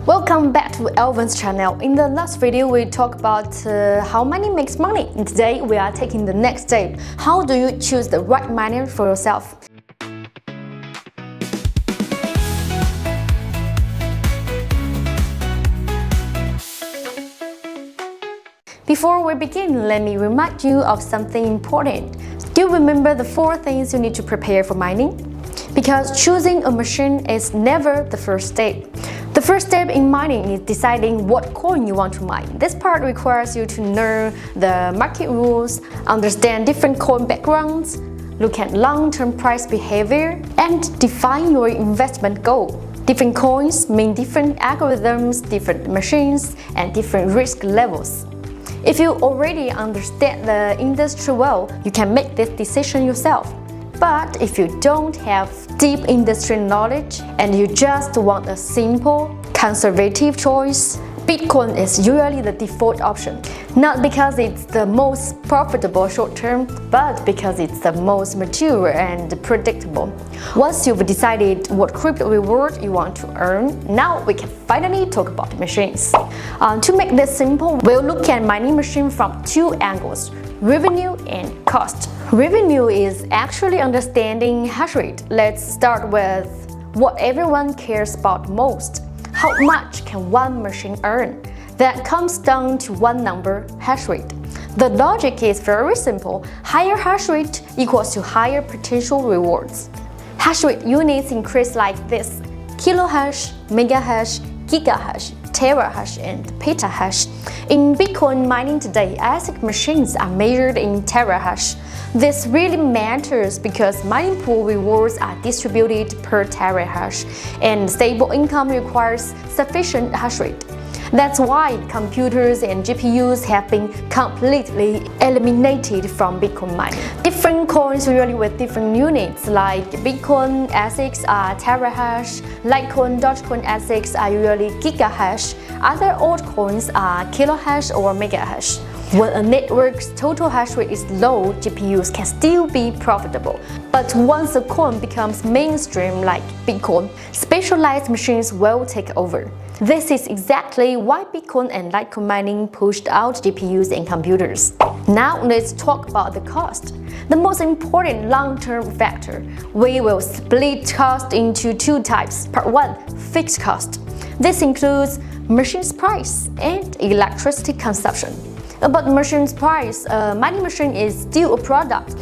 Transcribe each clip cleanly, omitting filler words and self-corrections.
Welcome back to Alvin's channel. In the last video, we talked about how money makes money. And today, we are taking the next step. How do you choose the right miner for yourself? Before we begin, let me remind you of something important. Do you remember the 4 things you need to prepare for mining? Because choosing a machine is never the first step. The first step in mining is deciding what coin you want to mine. This part requires you to know the market rules, understand different coin backgrounds, look at long-term price behavior, and define your investment goal. Different coins mean different algorithms, different machines, and different risk levels. If you already understand the industry well, you can make this decision yourself. But if you don't have deep industry knowledge and you just want a simple, conservative choice, Bitcoin is usually the default option. Not because it's the most profitable short term, but because it's the most mature and predictable. Once you've decided what crypto reward you want to earn, now we can finally talk about machines. To make this simple, we'll look at mining machine from 2 angles: revenue and cost. Revenue is actually understanding hash rate. Let's start with what everyone cares about most. How much can one machine earn? That comes down to one number, hash rate. The logic is very simple. Higher hash rate equals to higher potential rewards. Hash rate units increase like this: kilohash, megahash, gigahash, terahash, and petahash. In Bitcoin mining today, ASIC machines are measured in terahash. This really matters because mining pool rewards are distributed per terahash, and stable income requires sufficient hash rate. That's why computers and GPUs have been completely eliminated from Bitcoin mining. Different coins usually with different units, like Bitcoin ASICs are terahash, Litecoin, Dogecoin ASICs are usually gigahash, other altcoins are kilohash or megahash. When a network's total hash rate is low, GPUs can still be profitable. But once a coin becomes mainstream like Bitcoin, specialized machines will take over. This is exactly why Bitcoin and Litecoin mining pushed out GPUs and computers. Now let's talk about the cost. The most important long-term factor. We will split cost into 2 types. Part 1, fixed cost. This includes machine's price and electricity consumption. About machine's price, a mining machine is still a product,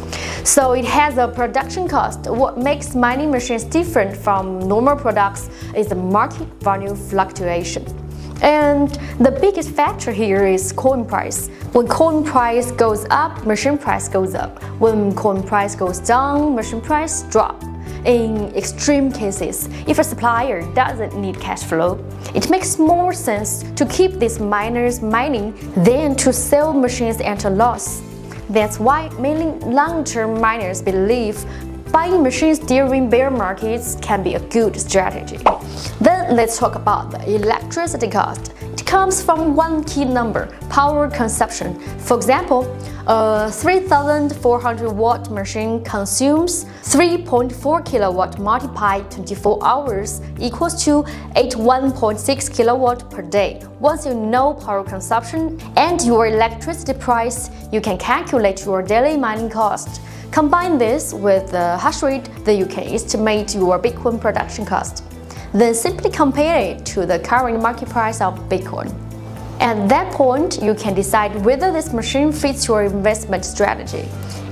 so it has a production cost. What makes mining machines different from normal products is the market value fluctuation. And the biggest factor here is coin price. When coin price goes up, machine price goes up. When coin price goes down, machine price drops. In extreme cases, if a supplier doesn't need cash flow, it makes more sense to keep these miners mining than to sell machines at a loss. That's why many long-term miners believe buying machines during bear markets can be a good strategy. Then let's talk about the electricity cost. It comes from one key number, power consumption. For example, a 3,400 watt machine consumes 3.4 kilowatt multiplied 24 hours equals to 81.6 kilowatt per day. Once you know power consumption and your electricity price, you can calculate your daily mining cost. Combine this with the hash rate that you can estimate your Bitcoin production cost. Then simply compare it to the current market price of Bitcoin. At that point, you can decide whether this machine fits your investment strategy.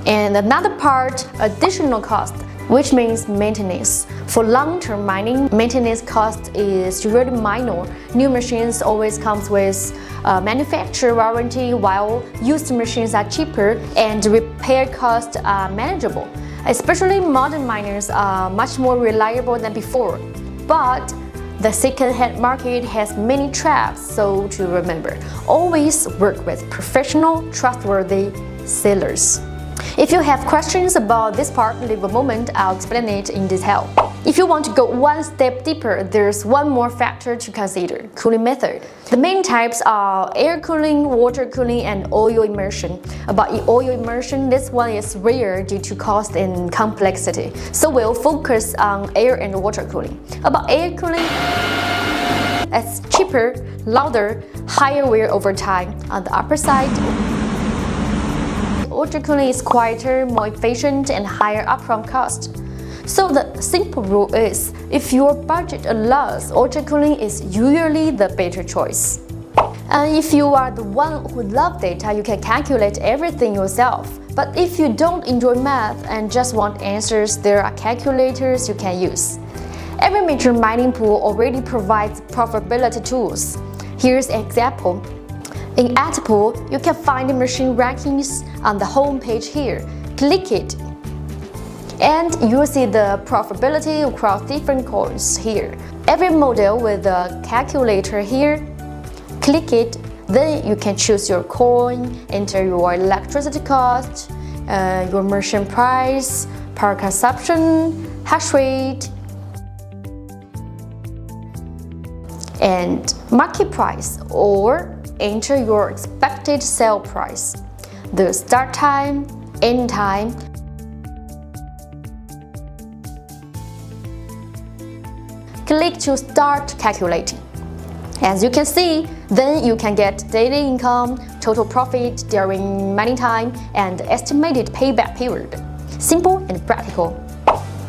And another part, additional cost, which means maintenance. For long-term mining, maintenance cost is usually minor. New machines always comes with manufacturer warranty, while used machines are cheaper and repair costs are manageable. Especially modern miners are much more reliable than before. But the second-hand market has many traps, so to remember, always work with professional, trustworthy sellers. If you have questions about this part, leave a moment, I'll explain it in detail. If you want to go one step deeper, there's one more factor to consider: cooling method. The main types are air cooling, water cooling, and oil immersion. About oil immersion, this one is rare due to cost and complexity, so we'll focus on air and water cooling. About air cooling, as cheaper, louder, higher wear over time. On the upper side, auto cooling is quieter, more efficient, and higher upfront cost. So the simple rule is, if your budget allows, auto cooling is usually the better choice. And if you are the one who loves data, you can calculate everything yourself. But if you don't enjoy math and just want answers, there are calculators you can use. Every major mining pool already provides profitability tools. Here's an example. In AdPool, you can find the machine rankings on the home page here. Click it, and you'll see the profitability across different coins here. Every model with a calculator here. Click it, then you can choose your coin, enter your electricity cost, your merchant price, power consumption, hash rate, and market price, or enter your expected sale price, the start time, end time. Click to start calculating. As you can see, then you can get daily income, total profit during mining time, and estimated payback period. Simple and practical.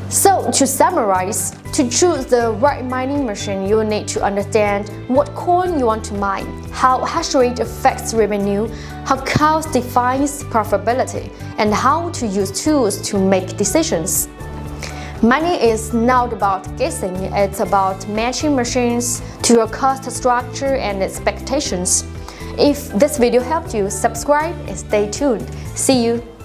So to summarize, to choose the right mining machine, you need to understand what coin you want to mine, how hash rate affects revenue, how cost defines profitability, and how to use tools to make decisions. Mining is not about guessing, it's about matching machines to your cost structure and expectations. If this video helped you, subscribe and stay tuned. See you!